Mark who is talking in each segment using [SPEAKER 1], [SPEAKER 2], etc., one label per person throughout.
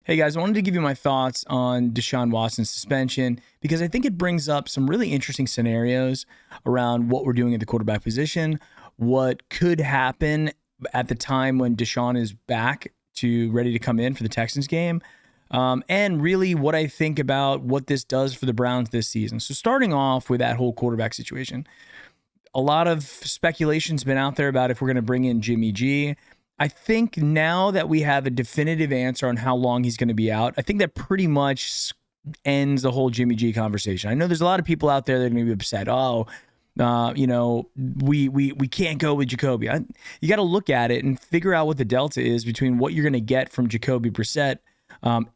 [SPEAKER 1] Hey guys, I wanted to give you my thoughts on Deshaun Watson's suspension because I think it brings up some really interesting scenarios around what we're doing at the quarterback position, what could happen at the time when Deshaun is back to ready to come in for the Texans game, and really what I think about what this does for the Browns this season. So starting off with that whole quarterback situation, a lot of speculation's been out there about if we're going to bring in Jimmy G. I think now that we have a definitive answer on how long he's going to be out, I think that pretty much ends the whole Jimmy G conversation. I know there's a lot of people out there that are going to be upset. We can't go with Jacoby. You got to look at it and figure out what the delta is between what you're going to get from Jacoby Brissett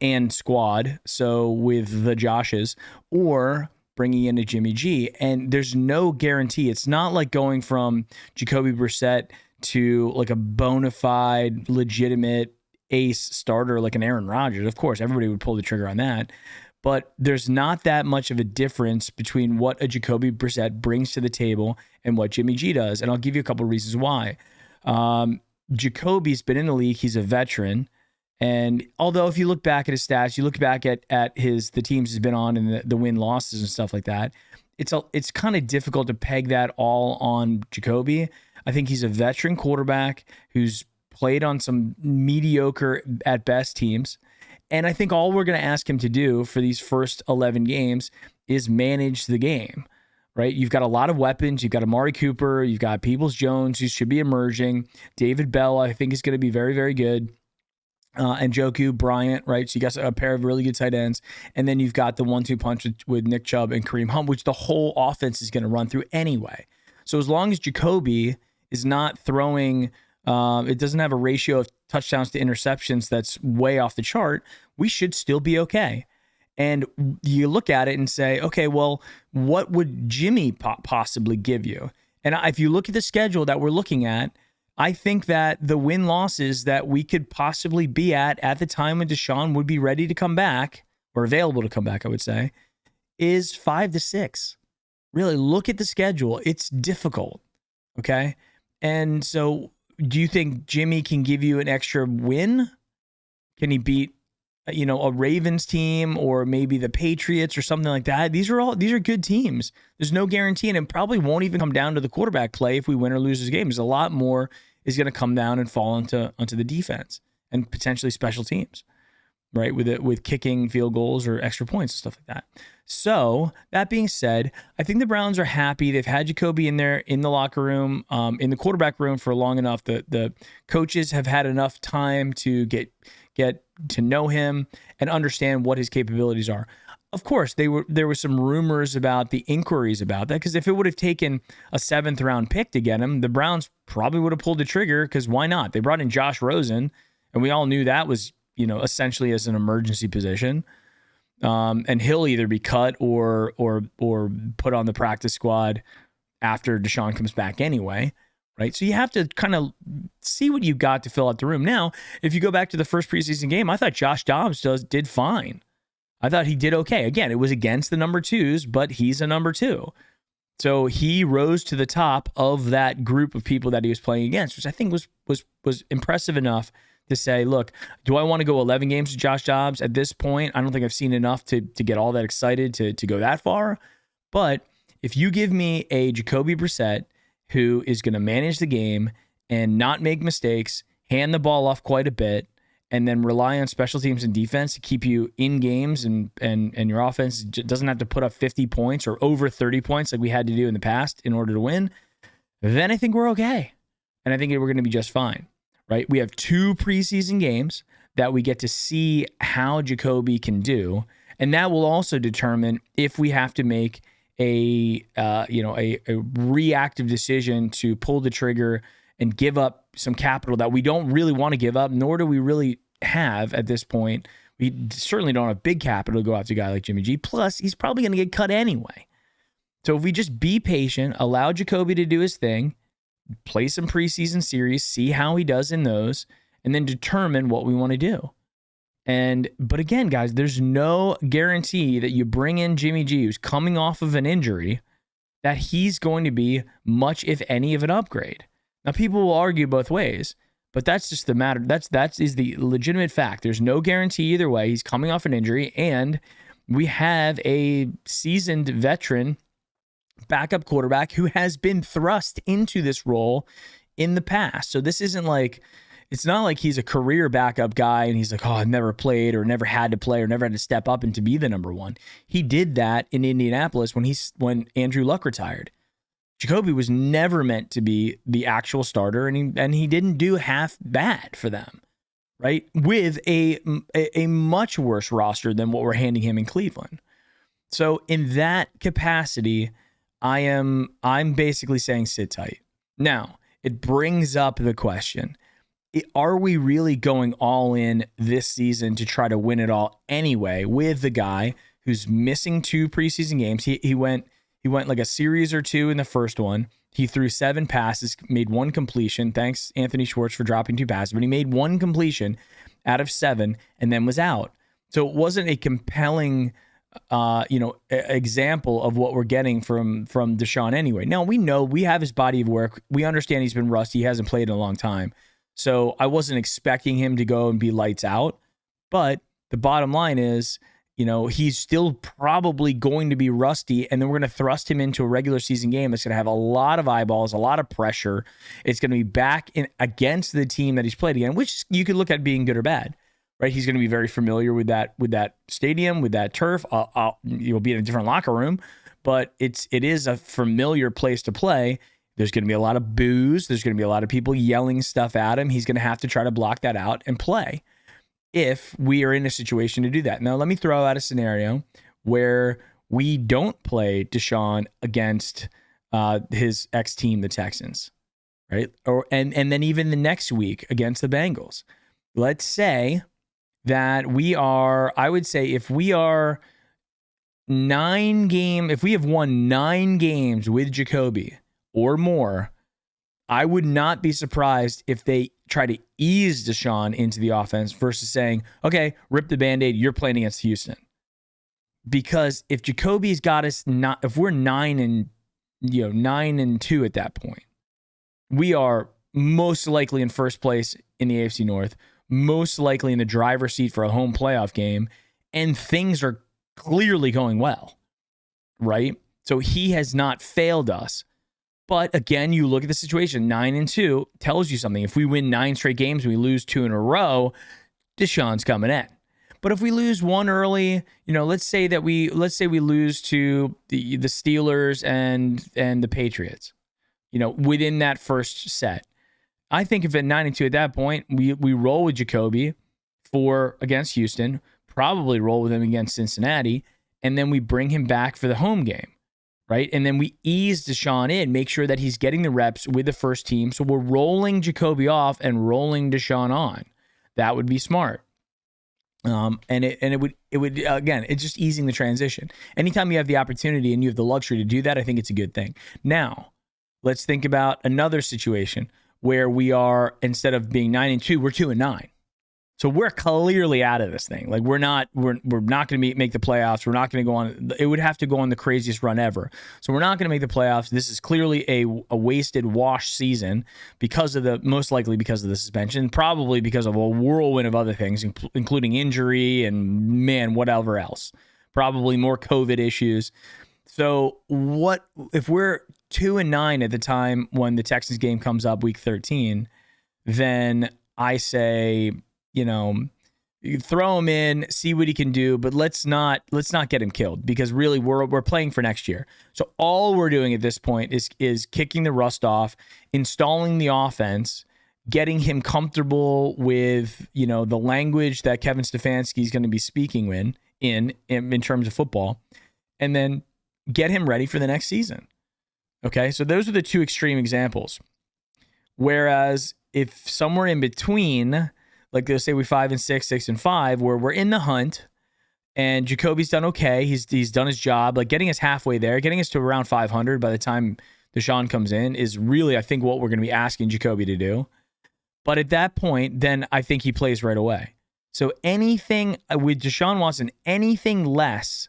[SPEAKER 1] and squad, so with the Joshes, or bringing in a Jimmy G. And there's no guarantee. It's not like going from Jacoby Brissett to like a bona fide, legitimate ace starter like an Aaron Rodgers. Of course, everybody would pull the trigger on that. But there's not that much of a difference between what a Jacoby Brissett brings to the table and what Jimmy G does. And I'll give you a couple of reasons why. Jacoby's been in the league. He's a veteran. And although if you look back at his stats, you look back at the teams he's been on and the win-losses and stuff like that, it's kind of difficult to peg that all on Jacoby. I think he's a veteran quarterback who's played on some mediocre at best teams. And I think all we're going to ask him to do for these first 11 games is manage the game, right? You've got a lot of weapons. You've got Amari Cooper. You've got Peoples-Jones, who should be emerging. David Bell, I think, is going to be very, very good. And Njoku, Bryant, right? So you got a pair of really good tight ends. And then you've got the 1-2 punch with Nick Chubb and Kareem Hunt, which the whole offense is going to run through anyway. So as long as Jacoby is not throwing, it doesn't have a ratio of touchdowns to interceptions that's way off the chart, we should still be okay. And you look at it and say, okay, well, what would Jimmy possibly give you? And if you look at the schedule that we're looking at, I think that the win-losses that we could possibly be at the time when Deshaun would be ready to come back, or available to come back, I would say, is 5-6. Really, look at the schedule. It's difficult, okay? And so do you think Jimmy can give you an extra win? Can he beat, a Ravens team or maybe the Patriots or something like that? These are good teams. There's no guarantee, and it probably won't even come down to the quarterback play if we win or lose this game. There's a lot more is going to come down and fall onto the defense and potentially special teams, right? With kicking field goals or extra points and stuff like that. So that being said, I think the Browns are happy. They've had Jacoby in there in the locker room, in the quarterback room for long enough. The coaches have had enough time to get to know him and understand what his capabilities are. Of course, there were some rumors about the inquiries about that, because if it would have taken a 7th round pick to get him, the Browns probably would have pulled the trigger, because why not? They brought in Josh Rosen, and we all knew that was, essentially as an emergency position. And he'll either be cut or put on the practice squad after Deshaun comes back anyway, right? So you have to kind of see what you got to fill out the room. Now, if you go back to the first preseason game, I thought Josh Dobbs did fine. I thought he did okay. Again, it was against the number 2s, but he's a number 2. So he rose to the top of that group of people that he was playing against, which I think was impressive enough to say, look, do I want to go 11 games with Josh Dobbs? At this point, I don't think I've seen enough to get all that excited to go that far. But if you give me a Jacoby Brissett who is going to manage the game and not make mistakes, hand the ball off quite a bit, and then rely on special teams and defense to keep you in games, and your offense doesn't have to put up 50 points or over 30 points like we had to do in the past in order to win, then I think we're okay. And I think we're going to be just fine, right? We have 2 preseason games that we get to see how Jacoby can do, and that will also determine if we have to make a reactive decision to pull the trigger and give up some capital that we don't really want to give up, nor do we really have at this point. We certainly don't have big capital to go after a guy like Jimmy G. Plus, he's probably going to get cut anyway. So if we just be patient, allow Jacoby to do his thing, play some preseason series, see how he does in those, and then determine what we want to do. But again, guys, there's no guarantee that you bring in Jimmy G, who's coming off of an injury, that he's going to be much, if any, of an upgrade. Now, people will argue both ways, But that's just the matter. That is the legitimate fact. There's no guarantee either way. He's coming off an injury, and we have a seasoned veteran backup quarterback who has been thrust into this role in the past. So this isn't like, it's not like he's a career backup guy and he's like, oh, I've never played or never had to play or never had to step up and to be the number one. He did that in Indianapolis when Andrew Luck retired. Jacoby was never meant to be the actual starter, and he didn't do half bad for them, right? With a much worse roster than what we're handing him in Cleveland. So in that capacity, I'm basically saying sit tight. Now, it brings up the question, are we really going all in this season to try to win it all anyway with the guy who's missing 2 preseason games? He went like a series or 2 in the first one. He threw 7 passes, made 1 completion. Thanks, Anthony Schwartz, for dropping 2 passes. But he made 1 completion out of 7 and then was out. So it wasn't a compelling example of what we're getting from Deshaun anyway. Now, we know, we have his body of work. We understand he's been rusty. He hasn't played in a long time. So I wasn't expecting him to go and be lights out. But the bottom line is, he's still probably going to be rusty, and then we're going to thrust him into a regular season game that's going to have a lot of eyeballs, a lot of pressure. It's going to be back in against the team that he's played again, which you could look at being good or bad, right? He's going to be very familiar with that stadium, with that turf. You'll be in a different locker room, but it is a familiar place to play. There's going to be a lot of boos. There's going to be a lot of people yelling stuff at him. He's going to have to try to block that out and play if we are in a situation to do that. Now, let me throw out a scenario where we don't play Deshaun against his ex-team, the Texans, right? And then even the next week against the Bengals. Let's say that I would say if we have won 9 games with Jacoby or more, I would not be surprised if they try to ease Deshaun into the offense versus saying, okay, rip the Band-Aid, you're playing against Houston. Because if Jacoby's got us if we're 9-2 at that point, we are most likely in first place in the AFC North, most likely in the driver's seat for a home playoff game, and things are clearly going well, right? So he has not failed us. But again, you look at the situation, 9-2 tells you something. If we win 9 straight games and we lose 2 in a row, Deshaun's coming in. But if we lose 1 early, let's say we lose to the Steelers and the Patriots, within that first set. I think if at 9-2 at that point, we roll with Jacoby against Houston, probably roll with him against Cincinnati, and then we bring him back for the home game. Right? And then we ease Deshaun in, make sure that he's getting the reps with the first team. So we're rolling Jacoby off and rolling Deshaun on. That would be smart. And it would again, it's just easing the transition. Anytime you have the opportunity and you have the luxury to do that, I think it's a good thing. Now, let's think about another situation where we are, instead of being 9-2, we're 2-9. So we're clearly out of this thing. Like we're not going to make the playoffs. We're not going to go on. It would have to go on the craziest run ever. So we're not going to make the playoffs. This is clearly a wasted wash season most likely because of the suspension, probably because of a whirlwind of other things, including injury and whatever else. Probably more COVID issues. So what if we're 2-9 at the time when the Texans game comes up week 13? Then I say, you throw him in, see what he can do, but let's not get him killed, because really we're playing for next year. So all we're doing at this point is kicking the rust off, installing the offense, getting him comfortable with the language that Kevin Stefanski is going to be speaking in terms of football, and then get him ready for the next season. Okay, so those are the 2 extreme examples. Whereas if somewhere in between, like they'll say we 5-6, 6-5, where we're in the hunt and Jacoby's done okay. He's done his job, like getting us halfway there, getting us to around 500 by the time Deshaun comes in is really, I think, what we're going to be asking Jacoby to do. But at that point, then I think he plays right away. So anything with Deshaun Watson, anything less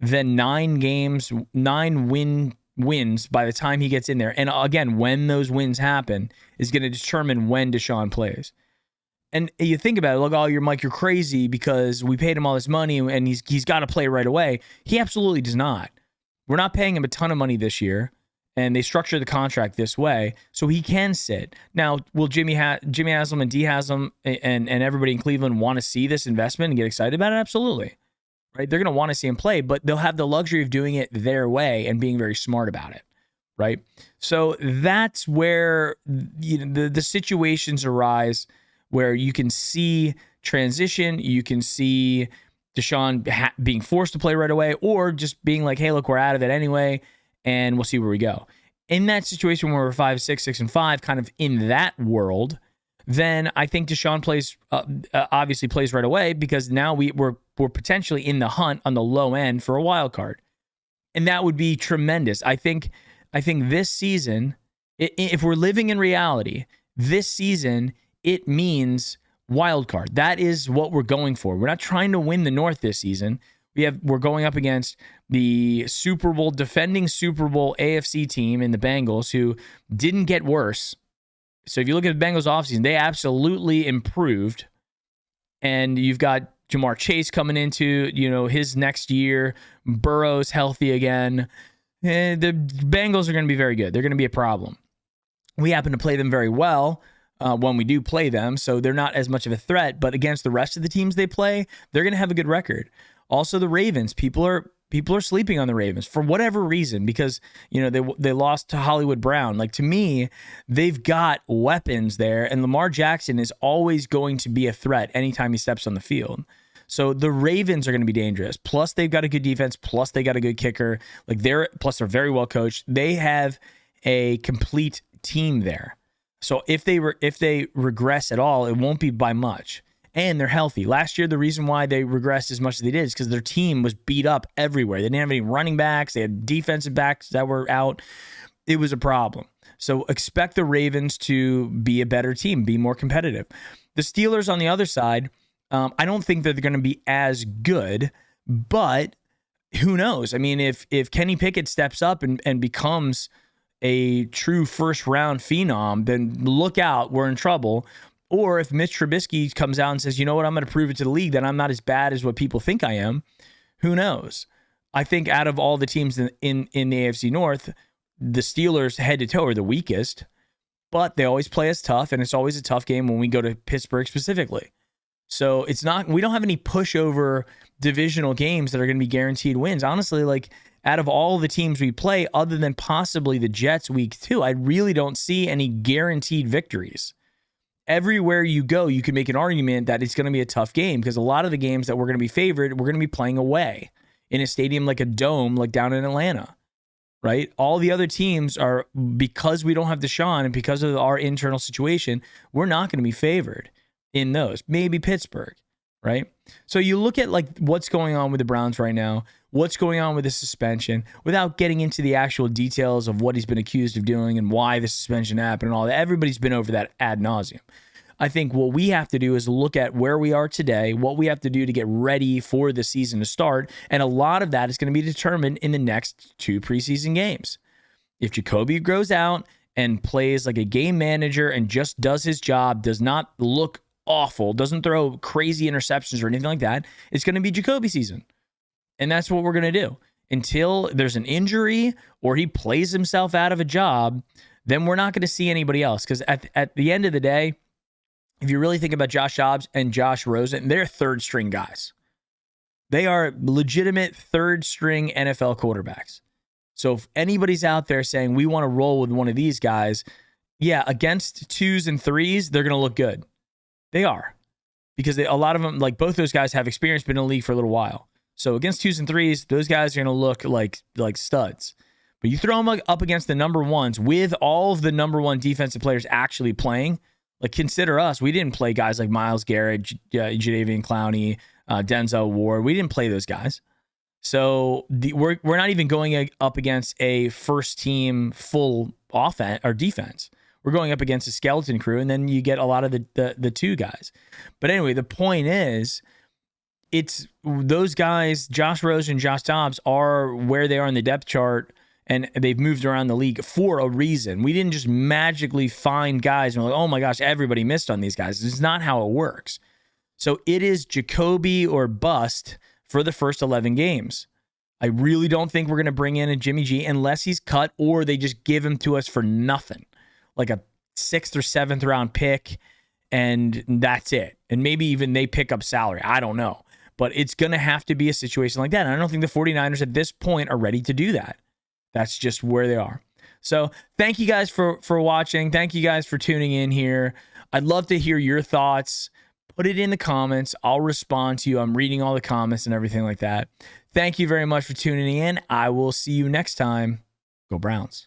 [SPEAKER 1] than 9 games, 9 win wins by the time he gets in there. And again, when those wins happen is going to determine when Deshaun plays. And you think about it, like, oh, you're crazy because we paid him all this money and he's got to play right away. He absolutely does not. We're not paying him a ton of money this year, and they structure the contract this way so he can sit. Now, will Jimmy Haslam and D Haslam and everybody in Cleveland want to see this investment and get excited about it? Absolutely. Right? They're going to want to see him play, but they'll have the luxury of doing it their way and being very smart about it. Right? So that's where the situations arise where you can see transition, you can see Deshaun being forced to play right away, or just being like, hey, look, we're out of it anyway, and we'll see where we go. In that situation where we're 5-6, 6-5, kind of in that world, then I think Deshaun plays, obviously plays right away, because now we're potentially in the hunt on the low end for a wild card. And that would be tremendous. I think this season, if we're living in reality, this season, it means wild card. That is what we're going for. We're not trying to win the North this season. We're going up against the defending Super Bowl AFC team in the Bengals, who didn't get worse. So if you look at the Bengals offseason, they absolutely improved. And you've got Jamar Chase coming into, his next year. Burrow's healthy again. The Bengals are going to be very good. They're going to be a problem. We happen to play them very well when we do play them, so they're not as much of a threat. But against the rest of the teams they play, they're going to have a good record. Also, the Ravens. People are sleeping on the Ravens for whatever reason, because they lost to Hollywood Brown. Like, to me, they've got weapons there, and Lamar Jackson is always going to be a threat anytime he steps on the field. So the Ravens are going to be dangerous. Plus, they've got a good defense. Plus, they got a good kicker. They're very well coached. They have a complete team there. So if they regress at all, it won't be by much. And they're healthy. Last year, the reason why they regressed as much as they did is because their team was beat up everywhere. They didn't have any running backs. They had defensive backs that were out. It was a problem. So expect the Ravens to be a better team, be more competitive. The Steelers on the other side, I don't think that they're going to be as good, but who knows? I mean, if Kenny Pickett steps up and becomes a true first-round phenom, then look out, we're in trouble. Or if Mitch Trubisky comes out and says, you know what, I'm going to prove it to the league that I'm not as bad as what people think I am, who knows? I think out of all the teams in the AFC North, the Steelers head-to-toe are the weakest, but they always play us tough, and it's always a tough game when we go to Pittsburgh specifically. So we don't have any pushover divisional games that are going to be guaranteed wins. Honestly, out of all the teams we play, other than possibly the Jets week 2, I really don't see any guaranteed victories. Everywhere you go, you can make an argument that it's going to be a tough game, because a lot of the games that we're going to be favored, we're going to be playing away in a stadium like a dome, like down in Atlanta, right? All the other teams are, because we don't have Deshaun and because of our internal situation, we're not going to be favored in those. Maybe Pittsburgh, right? So you look at what's going on with the Browns right now, what's going on with the suspension, without getting into the actual details of what he's been accused of doing and why the suspension happened and all that. Everybody's been over that ad nauseum. I think what we have to do is look at where we are today, what we have to do to get ready for the season to start, and a lot of that is going to be determined in the next 2 preseason games. If Jacoby goes out and plays like a game manager and just does his job, does not look awful, doesn't throw crazy interceptions or anything like that, it's going to be Jacoby season. And that's what we're going to do. Until there's an injury or he plays himself out of a job, then we're not going to see anybody else. Because at the end of the day, if you really think about Josh Dobbs and Josh Rosen, they're third-string guys. They are legitimate third-string NFL quarterbacks. So if anybody's out there saying we want to roll with one of these guys, yeah, against 2s and 3s, they're going to look good. They are. Because a lot of them, both those guys have experience, been in the league for a little while. So against 2s and 3s, those guys are going to look like studs. But you throw them up against the number 1s with all of the number 1 defensive players actually playing. Consider us. We didn't play guys like Myles Garrett, Jadeveon Clowney, Denzel Ward. We didn't play those guys. So we're not even going up against a first-team full offense or defense. We're going up against a skeleton crew, and then you get a lot of the 2 guys. But anyway, the point is, it's those guys, Josh Rosen and Josh Dobbs, are where they are in the depth chart, and they've moved around the league for a reason. We didn't just magically find guys and we're like, oh my gosh, everybody missed on these guys. This is not how it works. So it is Jacoby or bust for the first 11 games. I really don't think we're going to bring in a Jimmy G unless he's cut or they just give him to us for nothing, like a 6th or 7th round pick, and that's it. And maybe even they pick up salary. I don't know. But it's going to have to be a situation like that. And I don't think the 49ers at this point are ready to do that. That's just where they are. So thank you guys for watching. Thank you guys for tuning in here. I'd love to hear your thoughts. Put it in the comments. I'll respond to you. I'm reading all the comments and everything like that. Thank you very much for tuning in. I will see you next time. Go Browns.